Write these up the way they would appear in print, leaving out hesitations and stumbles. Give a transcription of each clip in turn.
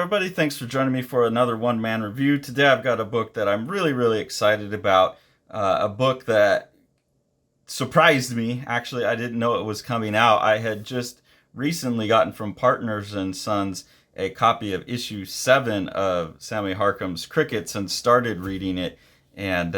everybody. Thanks for joining me for another one-man review. Today I've got a book that I'm really excited about. A book that surprised me. Actually, I didn't know it was coming out. I had just recently gotten from Partners and Sons a copy of issue 7 of Sammy Harkham's Crickets and started reading it and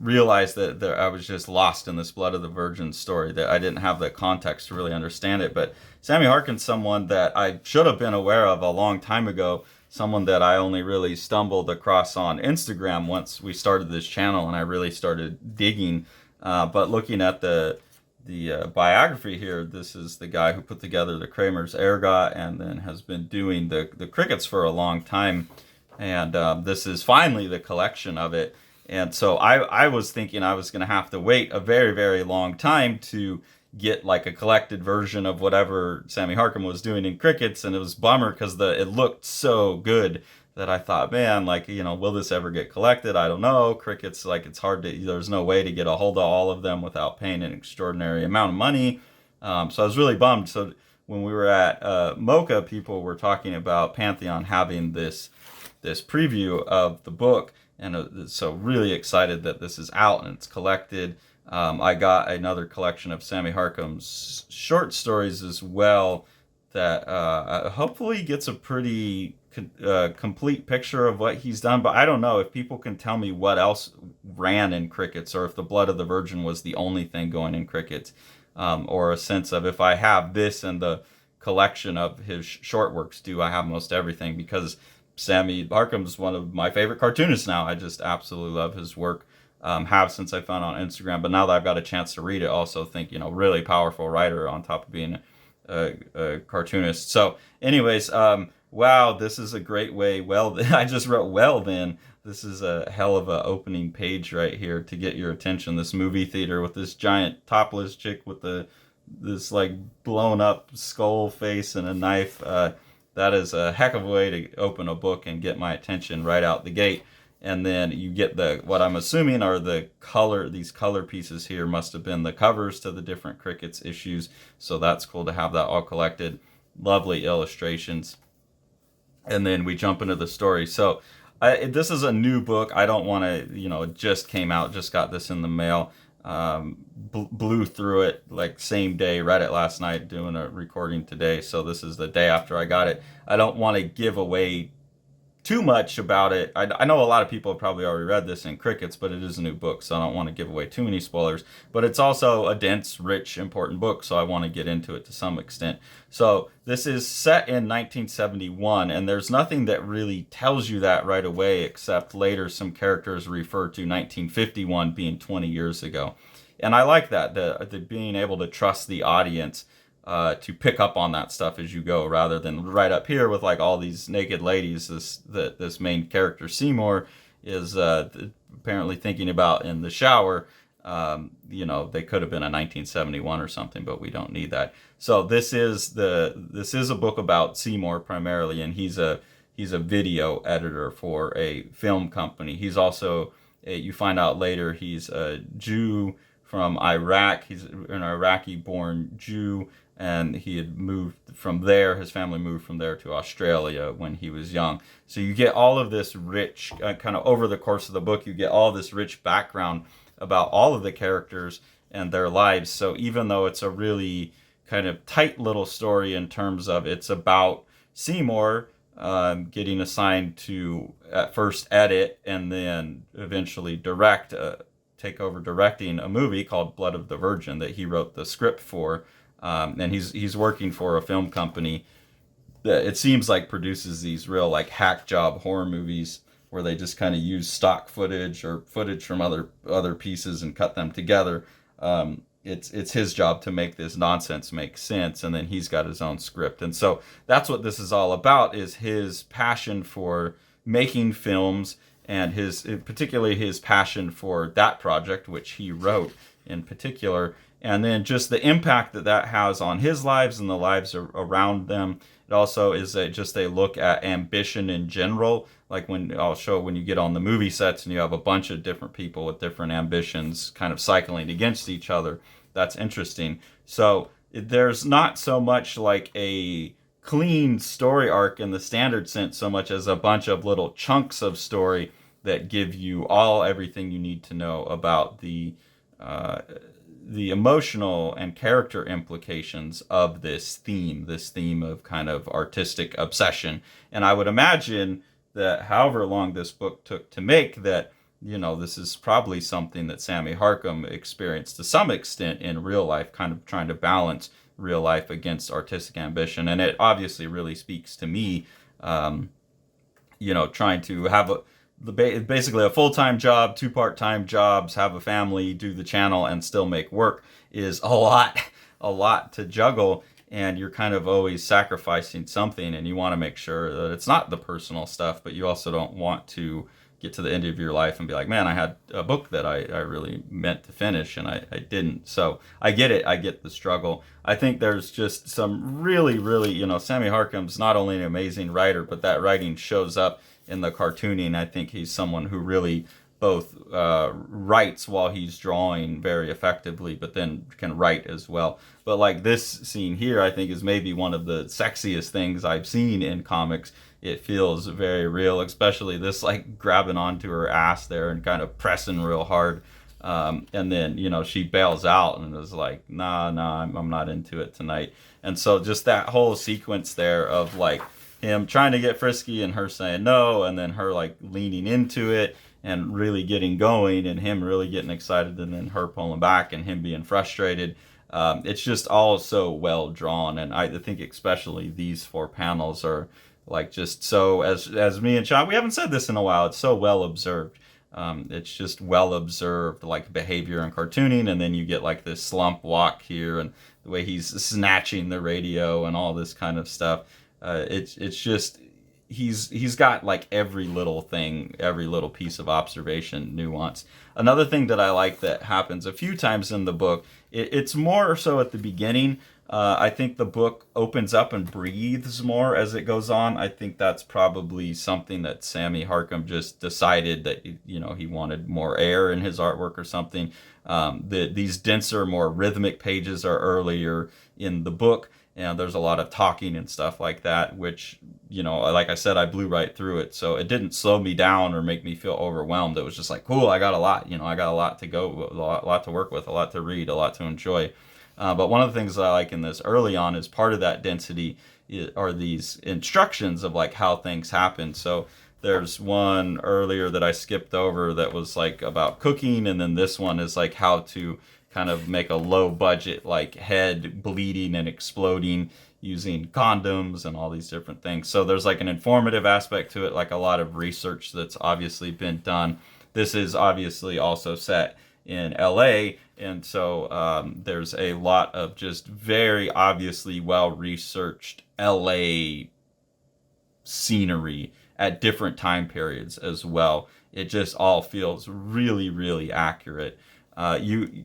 realized that I was just lost in this Blood of the Virgin story, that I didn't have the context to really understand it. But Sammy Harkham's someone that I should have been aware of a long time ago, someone that I only really stumbled across on Instagram once we started this channel and I really started digging. But looking at the biography here, this is the guy who put together the Kramer's Ergot and then has been doing the Crickets for a long time. And this is finally the collection of it. And so I was thinking I was going to have to wait a very long time to get like a collected version of whatever Sammy Harkham was doing in Crickets, and it was a bummer because it looked so good that I thought, man, like, will this ever get collected? I don't know. Crickets, like, it's hard to, there's no way to get a hold of all of them without paying an extraordinary amount of money. So I was really bummed. So when we were at Mocha, people were talking about Pantheon having this preview of the book. And so really excited that this is out and it's collected. I got another collection of Sammy Harkham's short stories as well that hopefully gets a pretty complete picture of what he's done. But I don't know if people can tell me what else ran in Crickets, or if the Blood of the Virgin was the only thing going in Crickets, or a sense of if I have this and the collection of his short works, do I have most everything? Because Sammy Harkham's one of my favorite cartoonists now. I just absolutely love his work. Have since I found on Instagram, but now that I've got a chance to read it, also think, really powerful writer on top of being a cartoonist. So anyways, wow, this is a great way. Well, I just wrote, well then, this is a hell of a opening page right here to get your attention. This movie theater with this giant topless chick with this like blown up skull face and a knife. That is a heck of a way to open a book and get my attention right out the gate. And then you get what I'm assuming are these color pieces here must have been the covers to the different Crickets issues. So that's cool to have that all collected. Lovely illustrations. And then we jump into the story. So this is a new book. I don't want to, it just came out, just got this in the mail. Blew through it like same day, read it last night, doing a recording today. So this is the day after I got it. I don't want to give away too much about it. I know a lot of people have probably already read this in Crickets, but it is a new book, so I don't want to give away too many spoilers. But it's also a dense, rich, important book, so I want to get into it to some extent. So this is set in 1971, and there's nothing that really tells you that right away, except later some characters refer to 1951 being 20 years ago. And I like that, the being able to trust the audience to pick up on that stuff as you go, rather than right up here with like all these naked ladies. This main character Seymour is apparently thinking about in the shower. They could have been a 1971 or something, but we don't need that. So this is a book about Seymour primarily, and he's a video editor for a film company. He's also you find out later he's a Jew from Iraq. He's an Iraqi-born Jew. And he had moved from there, his family moved from there to Australia when he was young. So you get all of this rich, kind of over the course of the book, you get all this rich background about all of the characters and their lives. So even though it's a really kind of tight little story in terms of it's about Seymour getting assigned to at first edit and then eventually take over directing a movie called Blood of the Virgin that he wrote the script for. And he's working for a film company that it seems like produces these real like hack job horror movies where they just kind of use stock footage or footage from other pieces and cut them together. It's his job to make this nonsense make sense, and then he's got his own script. And so that's what this is all about, is his passion for making films and particularly his passion for that project, which he wrote in particular. And then just the impact that has on his lives and the lives around them. It also is just a look at ambition in general. Like I'll show when you get on the movie sets and you have a bunch of different people with different ambitions kind of cycling against each other. That's interesting. So there's not so much like a clean story arc in the standard sense so much as a bunch of little chunks of story that give you everything you need to know about uh, the emotional and character implications of this theme of kind of artistic obsession. And I would imagine that however long this book took to make, that this is probably something that Sammy Harkham experienced to some extent in real life, kind of trying to balance real life against artistic ambition. And it obviously really speaks to me, trying to have basically a full-time job, two part-time jobs, have a family, do the channel, and still make work is a lot to juggle. And you're kind of always sacrificing something, and you want to make sure that it's not the personal stuff, but you also don't want to get to the end of your life and be like, man, I had a book that I really meant to finish and I didn't. So I get it. I get the struggle. I think there's just some really, really, Sammy Harkham's not only an amazing writer, but that writing shows up in the cartooning. I think he's someone who really both writes while he's drawing very effectively, but then can write as well. But like this scene here, I think is maybe one of the sexiest things I've seen in comics. It feels very real, especially this like grabbing onto her ass there and kind of pressing real hard. And then, she bails out and is like, nah, I'm not into it tonight. And so just that whole sequence there of like him trying to get frisky and her saying no, and then her like leaning into it and really getting going, and him really getting excited, and then her pulling back and him being frustrated. It's just all so well drawn, and I think especially these 4 panels are like just so, as me and Sean, we haven't said this in a while, it's so well observed. It's just well observed, like behavior and cartooning, and then you get like this slump walk here, and the way he's snatching the radio and all this kind of stuff. It's just he's got like every little thing, every little piece of observation, nuance. Another thing that I like that happens a few times in the book, it's more so at the beginning. I think the book opens up and breathes more as it goes on. I think that's probably something that Sammy Harkham just decided that he wanted more air in his artwork or something. These denser, more rhythmic pages are earlier in the book, and there's a lot of talking and stuff like that, which, like I said, I blew right through it. So it didn't slow me down or make me feel overwhelmed. It was just like, cool, I got a lot, I got a lot to go, a lot to work with, a lot to read, a lot to enjoy. But one of the things that I like in this early on is part of that density are these instructions of like how things happen. So there's one earlier that I skipped over that was like about cooking, and then this one is like how to kind of make a low budget like head bleeding and exploding using condoms and all these different things. So there's like an informative aspect to it, like a lot of research that's obviously been done. This is obviously also set in LA, and so there's a lot of just very obviously well researched LA scenery at different time periods as well. It just all feels really, really accurate.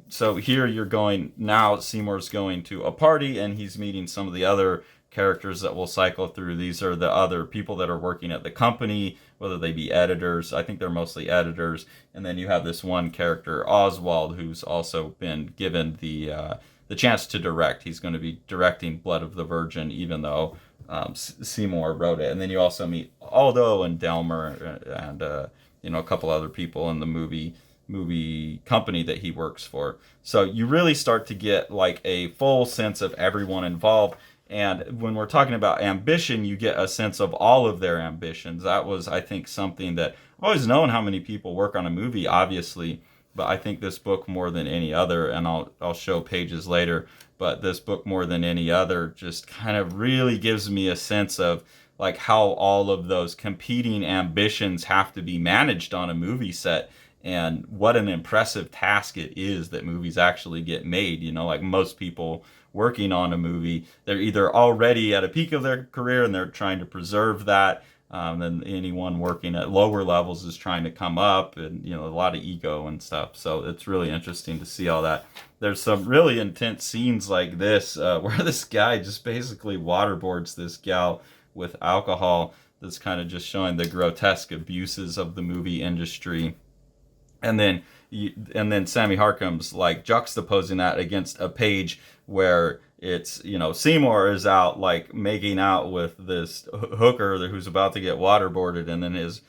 So here you're going now. Seymour's going to a party, and he's meeting some of the other characters that will cycle through. These are the other people that are working at the company, whether they be editors. I think they're mostly editors. And then you have this one character, Oswald, who's also been given the chance to direct. He's going to be directing Blood of the Virgin, even though Seymour wrote it. And then you also meet Aldo and Delmer and a couple other people in the movie company that he works for. So you really start to get like a full sense of everyone involved. And when we're talking about ambition, you get a sense of all of their ambitions. That was, I think, something that I've always known how many people work on a movie, obviously, but I think this book more than any other, and I'll show pages later, but this book more than any other just kind of really gives me a sense of like how all of those competing ambitions have to be managed on a movie set. And what an impressive task it is that movies actually get made. Like most people working on a movie, they're either already at a peak of their career and they're trying to preserve that. And anyone working at lower levels is trying to come up, and a lot of ego and stuff. So it's really interesting to see all that. There's some really intense scenes like this where this guy just basically waterboards this gal with alcohol. That's kind of just showing the grotesque abuses of the movie industry. And then and then Sammy Harkham's like juxtaposing that against a page where it's, Seymour is out like making out with this hooker who's about to get waterboarded, and then his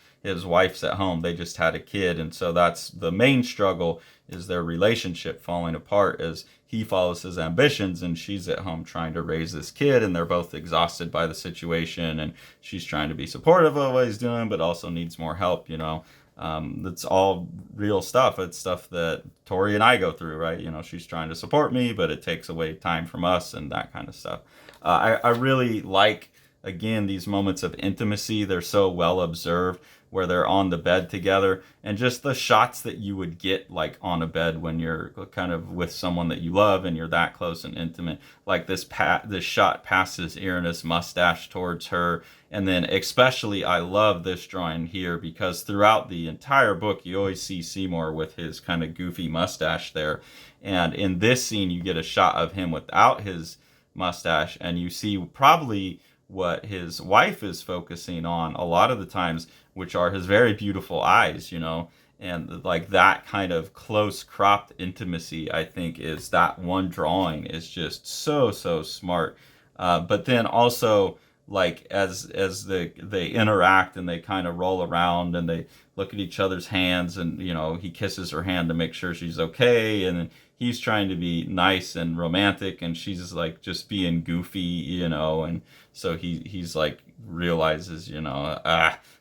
wife's at home. They just had a kid, and so that's the main struggle, is their relationship falling apart as he follows his ambitions and she's at home trying to raise this kid, and they're both exhausted by the situation, and she's trying to be supportive of what he's doing but also needs more help. That's all real stuff. It's stuff that Tori and I go through, right? She's trying to support me, but it takes away time from us and that kind of stuff. I really like, again, these moments of intimacy. They're so well observed, where they're on the bed together, and just the shots that you would get like on a bed when you're kind of with someone that you love and you're that close and intimate. Like this shot past his ear and his mustache towards her. And then especially I love this drawing here, because throughout the entire book you always see Seymour with his kind of goofy mustache there, and in this scene you get a shot of him without his mustache, and you see probably what his wife is focusing on a lot of the times, which are his very beautiful eyes, and like that kind of close cropped intimacy. I think is that one drawing is just so smart. But then also, like as they interact and they kind of roll around and they look at each other's hands, and he kisses her hand to make sure she's okay, and he's trying to be nice and romantic, and she's like just being goofy, and so he's like realizes,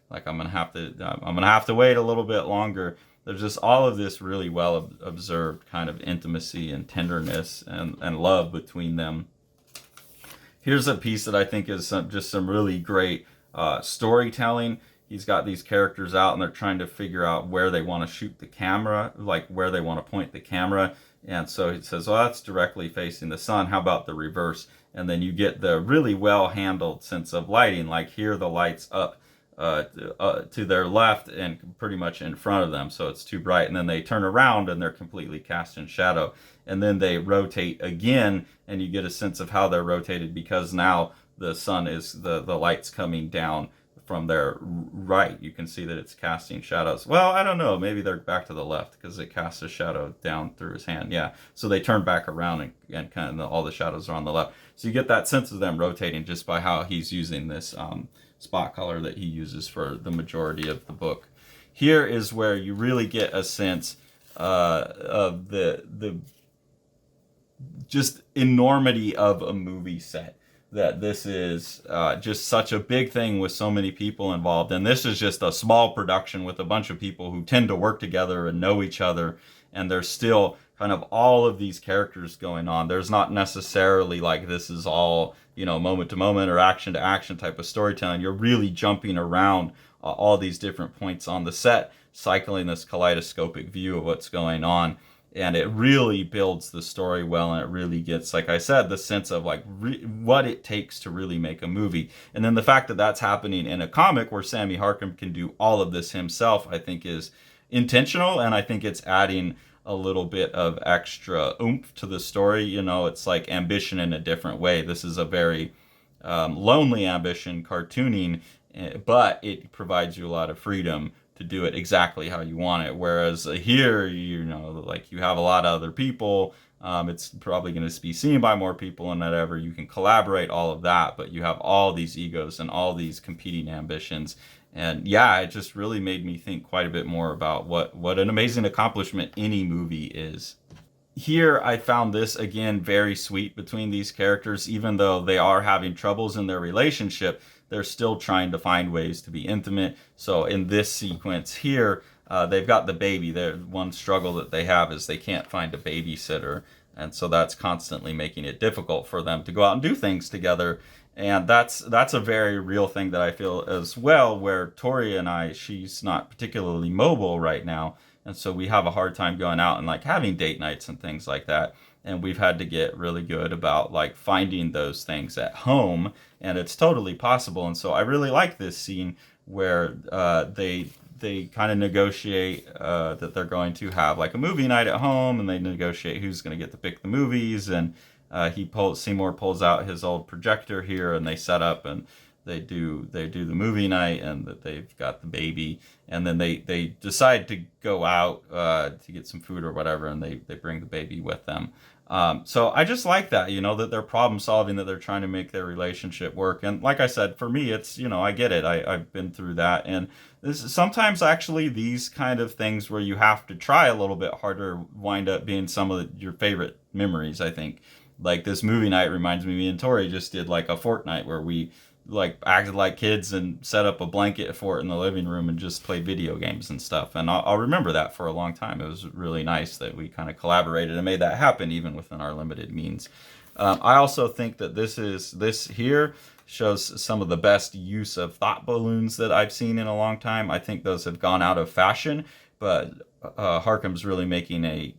like I'm gonna have to wait a little bit longer. There's just all of this really well observed kind of intimacy and tenderness and love between them. Here's a piece that I think is some really great storytelling. He's got these characters out and they're trying to figure out where they want to shoot the camera, like where they want to point the camera. And so he says, well, that's directly facing the sun. How about the reverse? And then you get the really well handled sense of lighting. Like here, the light's up to their left and pretty much in front of them, so it's too bright. And then they turn around and they're completely cast in shadow. And then they rotate again, and you get a sense of how they're rotated, because now the sun is the light's coming down from their right. You can see that it's casting shadows. Well, I don't know. Maybe they're back to the left because it casts a shadow down through his hand. Yeah. So they turn back around and kind of all the shadows are on the left. So you get that sense of them rotating just by how he's using this spot color that he uses for the majority of the book. Here is where you really get a sense of the just enormity of a movie set. That this is just such a big thing with so many people involved. And this is just a small production with a bunch of people who tend to work together and know each other. And there's still kind of all of these characters going on. There's not necessarily like this is all, moment to moment or action to action type of storytelling. You're really jumping around all these different points on the set, cycling this kaleidoscopic view of what's going on. And it really builds the story well, and it really gets, like I said, the sense of like what it takes to really make a movie. And then the fact that that's happening in a comic where Sammy Harkham can do all of this himself, I think is intentional, and I think it's adding a little bit of extra oomph to the story. It's like ambition in a different way. This is a very lonely ambition, cartooning, but it provides you a lot of freedom to do it exactly how you want it. Whereas here, like you have a lot of other people. It's probably going to be seen by more people and whatever. You can collaborate, all of that, but you have all these egos and all these competing ambitions. And yeah, it just really made me think quite a bit more about what an amazing accomplishment any movie is. Here, I found this, again, very sweet between these characters. Even though they are having troubles in their relationship, they're still trying to find ways to be intimate. So in this sequence here, they've got the baby. One struggle that they have is they can't find a babysitter. And so that's constantly making it difficult for them to go out and do things together. And that's a very real thing that I feel as well, where Tori and I, she's not particularly mobile right now. And so we have a hard time going out and like having date nights and things like that. And we've had to get really good about like finding those things at home, and it's totally possible. And so I really like this scene where they kind of negotiate that they're going to have like a movie night at home, and they negotiate who's going to get to pick the movies. And Seymour pulls out his old projector here, and they set up, and they do the movie night, and that they've got the baby, and then they decide to go out to get some food or whatever, and they bring the baby with them. So I just like that, that they're problem solving, that they're trying to make their relationship work. And like I said, for me, it's, I get it. I've been through that. And this is sometimes actually these kind of things where you have to try a little bit harder wind up being some of your favorite memories, I think. Like this movie night reminds me and Tori just did like a fortnight where we like acted like kids and set up a blanket for it in the living room and just played video games and stuff. And I'll remember that for a long time. It was really nice that we kind of collaborated and made that happen even within our limited means. I also think that this here shows some of the best use of thought balloons that I've seen in a long time. I think those have gone out of fashion, but Harkham's really making a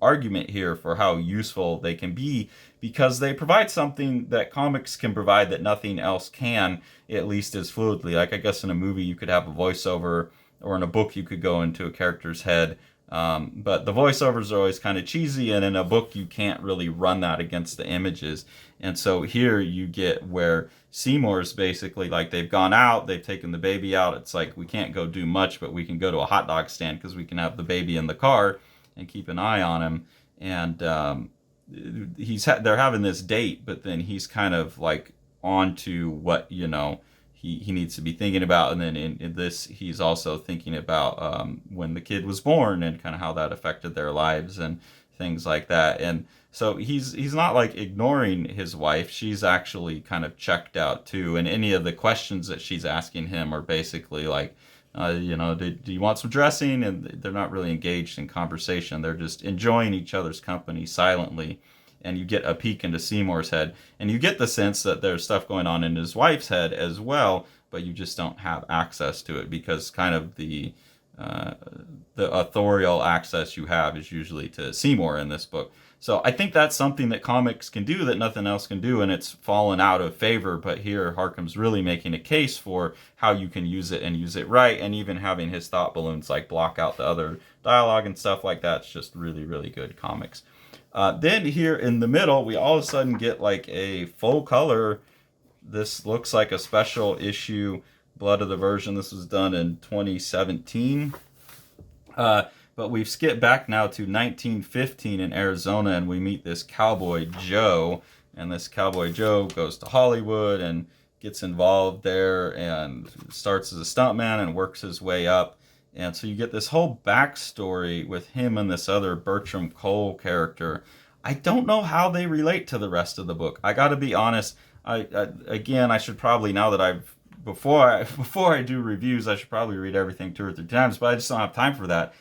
argument here for how useful they can be, because they provide something that comics can provide that nothing else can, at least as fluidly. Like I guess in a movie you could have a voiceover, or in a book you could go into a character's head, but the voiceovers are always kind of cheesy, and in a book you can't really run that against the images. And so here you get where Seymour's basically like, they've gone out, they've taken the baby out, it's like we can't go do much, but we can go to a hot dog stand because we can have the baby in the car and keep an eye on him. And they're having this date, but then he's kind of like on to what he needs to be thinking about. And then in this, he's also thinking about when the kid was born and kind of how that affected their lives and things like that. And so he's not like ignoring his wife. She's actually kind of checked out too. And any of the questions that she's asking him are basically like, do you want some dressing? And they're not really engaged in conversation. They're just enjoying each other's company silently. And you get a peek into Seymour's head, and you get the sense that there's stuff going on in his wife's head as well, but you just don't have access to it, because kind of the authorial access you have is usually to Seymour in this book. So I think that's something that comics can do that nothing else can do, and it's fallen out of favor. But here, Harkham's really making a case for how you can use it and use it right, and even having his thought balloons like block out the other dialogue and stuff like that. It's just really, really good comics. Then here in the middle, we all of a sudden get like a full color. This looks like a special issue, Blood of the Virgin. This was done in 2017. But we've skipped back now to 1915 in Arizona, and we meet this Cowboy Joe. And this Cowboy Joe goes to Hollywood and gets involved there and starts as a stuntman and works his way up. And so you get this whole backstory with him and this other Bertram Cole character. I don't know how they relate to the rest of the book. I got to be honest. I should probably, now that before I do reviews, I should probably read everything 2 or 3 times, but I just don't have time for that.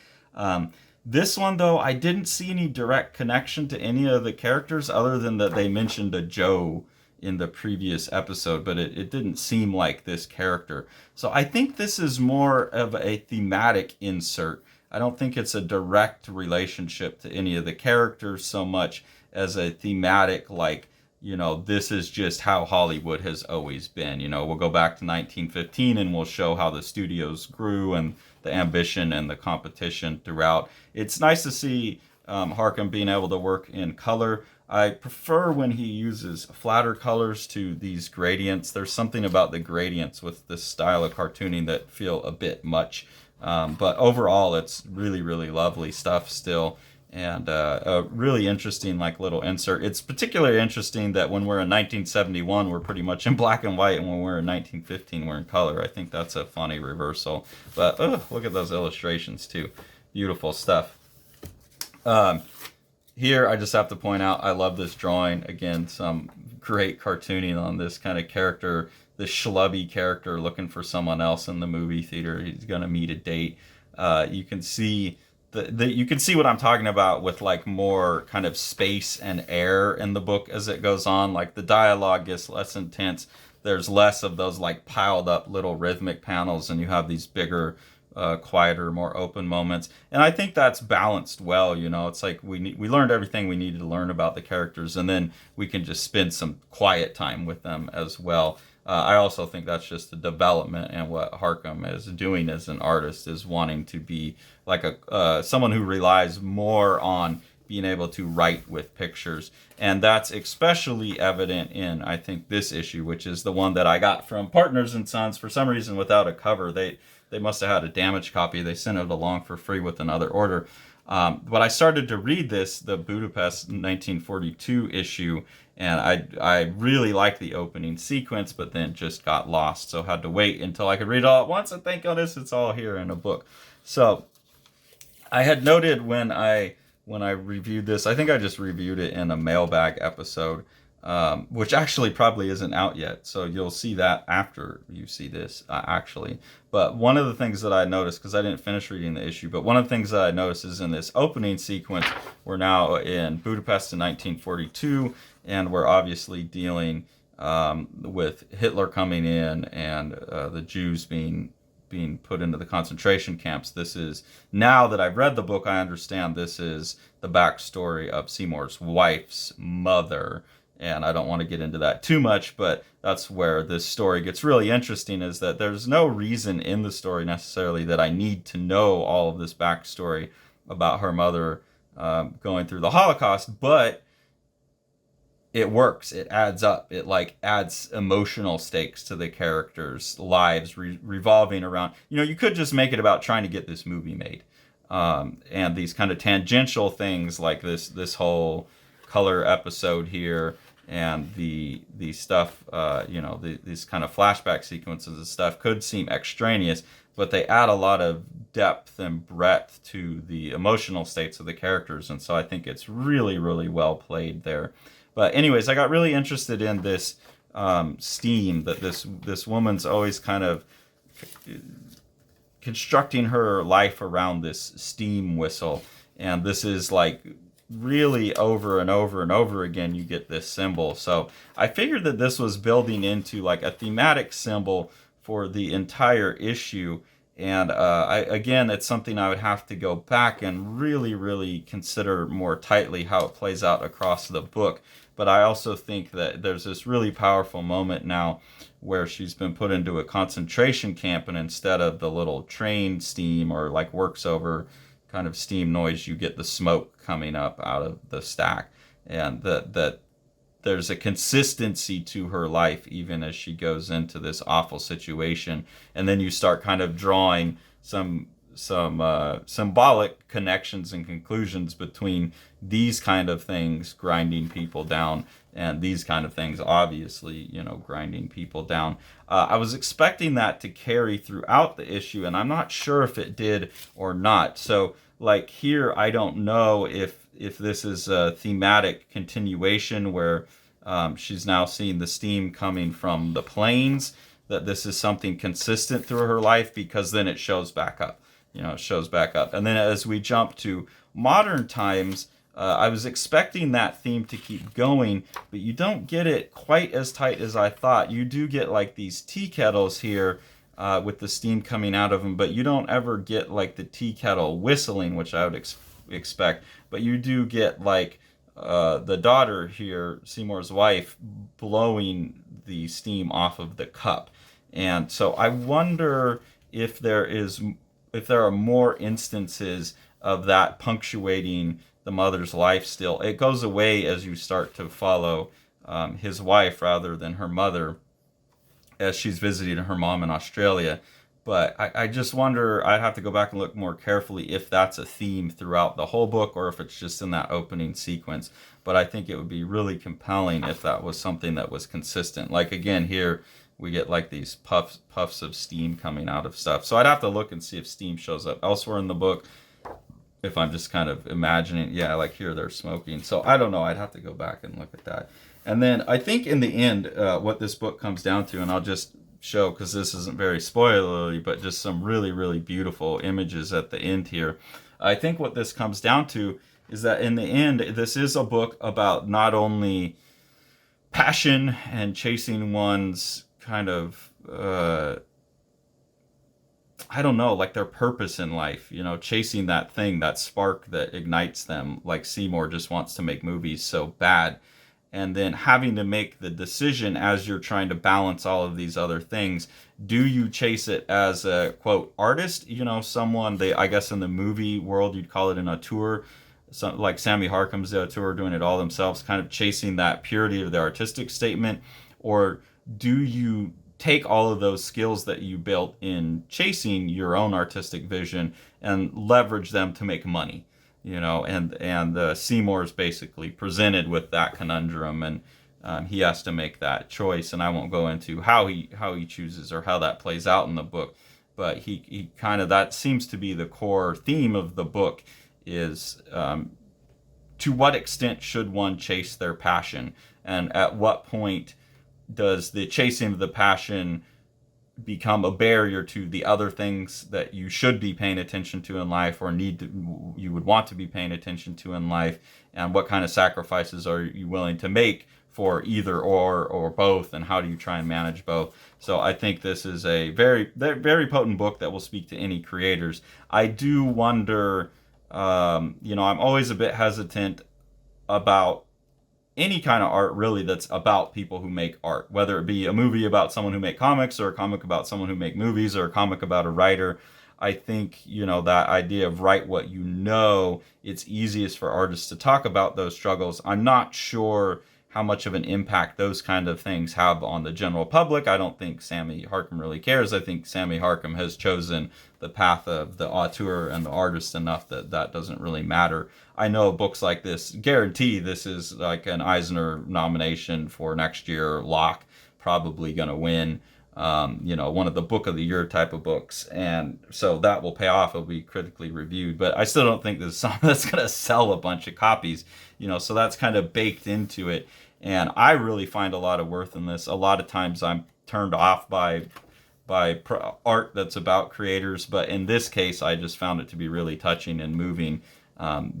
This one, though, I didn't see any direct connection to any of the characters other than that they mentioned a Joe in the previous episode, but it didn't seem like this character. So I think this is more of a thematic insert. I don't think it's a direct relationship to any of the characters so much as a thematic, like, this is just how Hollywood has always been. We'll go back to 1915 and we'll show how the studios grew and the ambition and the competition throughout. It's nice to see Harkham being able to work in color. I prefer when he uses flatter colors to these gradients. There's something about the gradients with this style of cartooning that feel a bit much. But overall, it's really, really lovely stuff still. And a really interesting like little insert. It's particularly interesting that when we're in 1971, we're pretty much in black and white, and when we're in 1915, we're in color. I think that's a funny reversal. But look at those illustrations too. Beautiful stuff. Here, I just have to point out, I love this drawing. Again, some great cartooning on this kind of character, this schlubby character looking for someone else in the movie theater. He's going to meet a date. You can see you can see what I'm talking about with like more kind of space and air in the book as it goes on. Like the dialogue gets less intense. There's less of those like piled up little rhythmic panels, and you have these bigger, quieter, more open moments. And I think that's balanced well. It's like we learned everything we needed to learn about the characters, and then we can just spend some quiet time with them as well. I also think that's just the development, and what Harkham is doing as an artist is wanting to be like someone who relies more on being able to write with pictures. And that's especially evident in, I think, this issue, which is the one that I got from Partners and Sons for some reason without a cover. They must have had a damaged copy. They sent it along for free with another order. But I started to read the Budapest 1942 issue, and I really liked the opening sequence, but then just got lost, so had to wait until I could read it all at once, and thank goodness it's all here in a book. So I had noted when I reviewed this, I think I just reviewed it in a mailbag episode, which actually probably isn't out yet, so you'll see that after you see this, actually. But one of the things that I noticed, because I didn't finish reading the issue, but one of the things that I noticed is in this opening sequence, we're now in Budapest in 1942, and we're obviously dealing with Hitler coming in and the Jews being put into the concentration camps. This is, now that I've read the book, I understand this is the backstory of Seymour's wife's mother. And I don't want to get into that too much, but that's where this story gets really interesting, is that there's no reason in the story necessarily that I need to know all of this backstory about her mother going through the Holocaust, but it works. It adds up. It adds emotional stakes to the characters' lives revolving around, you could just make it about trying to get this movie made. And these kind of tangential things like this whole color episode here, and the stuff, these kind of flashback sequences and stuff could seem extraneous, but they add a lot of depth and breadth to the emotional states of the characters, and so I think it's really, really well played there. But anyways, I got really interested in this steam, that this woman's always kind of constructing her life around this steam whistle, and this is really over and over and over again you get this symbol. So I figured that this was building into a thematic symbol for the entire issue, and again, it's something I would have to go back and really, really consider more tightly how it plays out across the book. But I also think that there's this really powerful moment now where she's been put into a concentration camp, and instead of the little train steam or works over kind of steam noise, you get the smoke coming up out of the stack, and that there's a consistency to her life even as she goes into this awful situation. And then you start kind of drawing some symbolic connections and conclusions between these kind of things grinding people down and these kind of things obviously grinding people down. I was expecting that to carry throughout the issue, and I'm not sure if it did or not. So here, I don't know if this is a thematic continuation where she's now seeing the steam coming from the planes, that this is something consistent through her life, because then it shows back up. It shows back up. And then as we jump to modern times, I was expecting that theme to keep going, but you don't get it quite as tight as I thought. You do get these tea kettles here with the steam coming out of them, but you don't ever get the tea kettle whistling, which I would expect. But you do get the daughter here, Seymour's wife, blowing the steam off of the cup. And so I wonder if there are more instances of that punctuating the mother's life still. It goes away as you start to follow his wife rather than her mother, as she's visiting her mom in Australia. But I just wonder, I'd have to go back and look more carefully if that's a theme throughout the whole book or if it's just in that opening sequence. But I think it would be really compelling if that was something that was consistent. Again, here we get these puffs of steam coming out of stuff. So I'd have to look and see if steam shows up elsewhere in the book, if I'm just kind of imagining, here they're smoking. So I don't know, I'd have to go back and look at that. And then I think in the end, what this book comes down to, and I'll just show, because this isn't very spoilery, but just some really, really beautiful images at the end here. I think what this comes down to is that in the end, this is a book about not only passion and chasing one's kind of, their purpose in life, chasing that thing, that spark that ignites them, like Seymour just wants to make movies so bad. And then having to make the decision as you're trying to balance all of these other things. Do you chase it as a, quote, artist? Someone, I guess in the movie world, you'd call it an auteur, like Sammy Harkham's auteur doing it all themselves, kind of chasing that purity of the artistic statement? Or do you take all of those skills that you built in chasing your own artistic vision and leverage them to make money? And Seymour's basically presented with that conundrum, and he has to make that choice. And I won't go into how he chooses or how that plays out in the book, but he kind of, that seems to be the core theme of the book, is to what extent should one chase their passion, and at what point does the chasing of the passion become a barrier to the other things that you should be paying attention to in life, or you would want to be paying attention to in life, and what kind of sacrifices are you willing to make for either or both, and how do you try and manage both? So I think this is a very, very potent book that will speak to any creators. I do wonder, I'm always a bit hesitant about any kind of art really that's about people who make art, whether it be a movie about someone who make comics, or a comic about someone who make movies, or a comic about a writer. I think, that idea of write what you know, it's easiest for artists to talk about those struggles. I'm not sure how much of an impact those kind of things have on the general public. I don't think Sammy Harkham really cares. I think Sammy Harkham has chosen the path of the auteur and the artist enough that that doesn't really matter. I know books like this, guarantee this is like an Eisner nomination for next year, lock, probably going to win. One of the book of the year type of books, and so that will pay off. It'll be critically reviewed, but I still don't think this is something that's going to sell a bunch of copies, so that's kind of baked into it. And I really find a lot of worth in this. A lot of times I'm turned off by art that's about creators, but in this case I just found it to be really touching and moving,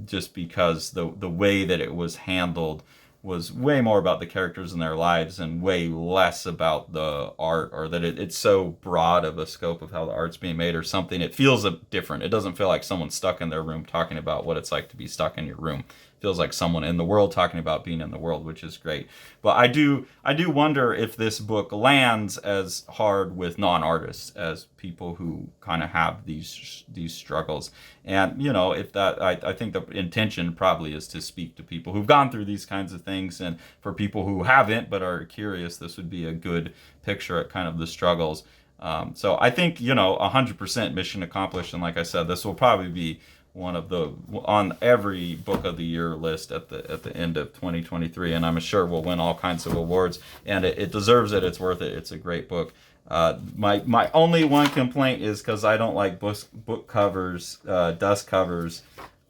just because the way that it was handled was way more about the characters and their lives, and way less about the art, or that it's so broad of a scope of how the art's being made or something. It feels different. It doesn't feel like someone stuck in their room talking about what it's like to be stuck in your room. It feels like someone in the world talking about being in the world, which is great. But I do wonder if this book lands as hard with non-artists as people who kind of have these struggles. And if that, I think the intention probably is to speak to people who've gone through these kinds of things, and for people who haven't but are curious, this would be a good picture at kind of the struggles. So I think 100% mission accomplished. And like I said, this will probably be one of on every book of the year list at the end of 2023, and I'm sure we'll win all kinds of awards. And it deserves it. It's worth it. It's a great book. My only one complaint is because I don't like book covers, dust covers.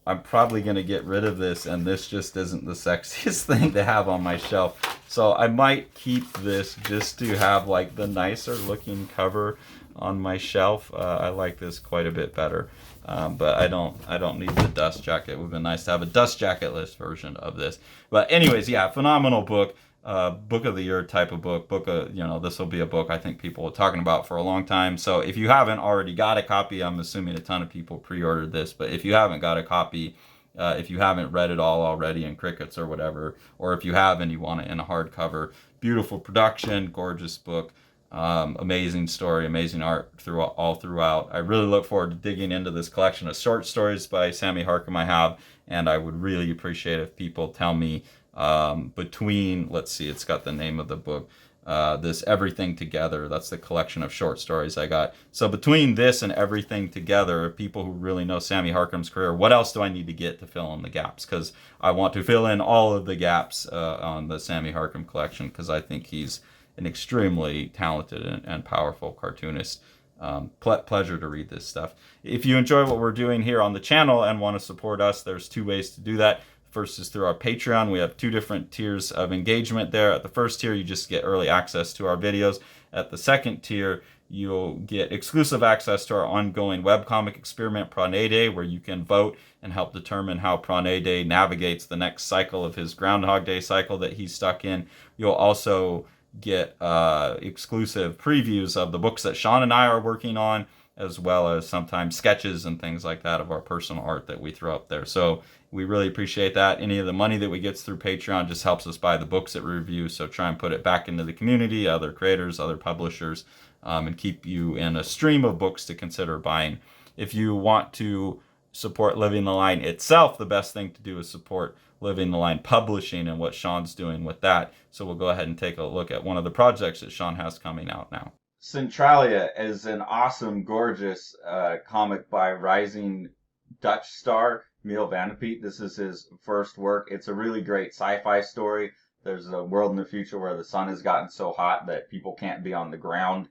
I'm probably going to get rid of this, and this just isn't the sexiest thing to have on my shelf. So I might keep this just to have like the nicer looking cover on my shelf. I like this quite a bit better, but I don't need the dust jacket. It would have been nice to have a dust jacket-less version of this. But anyways, yeah, phenomenal book. Book of the year type of book. This will be a book I think people are talking about for a long time. So if you haven't already got a copy, I'm assuming a ton of people pre-ordered this, but if you haven't got a copy, if you haven't read it all already in Crickets or whatever, or if you have and you want it in a hardcover, beautiful production, gorgeous book, amazing story, amazing art all throughout. I really look forward to digging into this collection of short stories by Sammy Harkham I have, and I would really appreciate if people tell me between, let's see, it's got the name of the book, this Everything Together, that's the collection of short stories I got. So between this and Everything Together, people who really know Sammy Harkham's career, what else do I need to get to fill in the gaps? Because I want to fill in all of the gaps on the Sammy Harkham collection, because I think he's an extremely talented and powerful cartoonist. Pleasure to read this stuff. If you enjoy what we're doing here on the channel and want to support us, there's two ways to do that. First is through our Patreon. We have two different tiers of engagement there. At the first tier, you just get early access to our videos. At the second tier, you'll get exclusive access to our ongoing webcomic experiment, Pranede, where you can vote and help determine how Pranede navigates the next cycle of his Groundhog Day cycle that he's stuck in. You'll also get exclusive previews of the books that Sean and I are working on, as well as sometimes sketches and things like that of our personal art that we throw up there. So we really appreciate that. Any of the money that we get through Patreon just helps us buy the books that we review, so try and put it back into the community, other creators, other publishers, and keep you in a stream of books to consider buying. If you want to support Living the Line itself, the best thing to do is support Living the Line Publishing and what Sean's doing with that. So we'll go ahead and take a look at one of the projects that Sean has coming out now. Centralia is an awesome, gorgeous comic by rising Dutch star Neil Vanderpeet. This is his first work. It's a really great sci-fi story. There's a world in the future where the sun has gotten so hot that people can't be on the ground.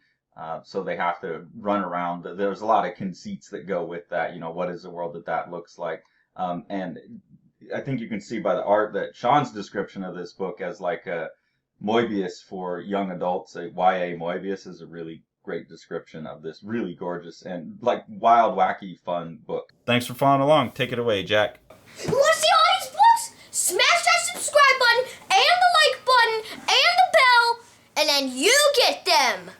So they have to run around. There's a lot of conceits that go with that. You know, what is the world that looks like? And I think you can see by the art that Sean's description of this book as like a Moebius for young adults, a YA Moebius, is a really great description of this really gorgeous and like wild, wacky, fun book. Thanks for following along. Take it away, Jack. You want to see all these books? Smash that subscribe button and the like button and the bell, and then you get them.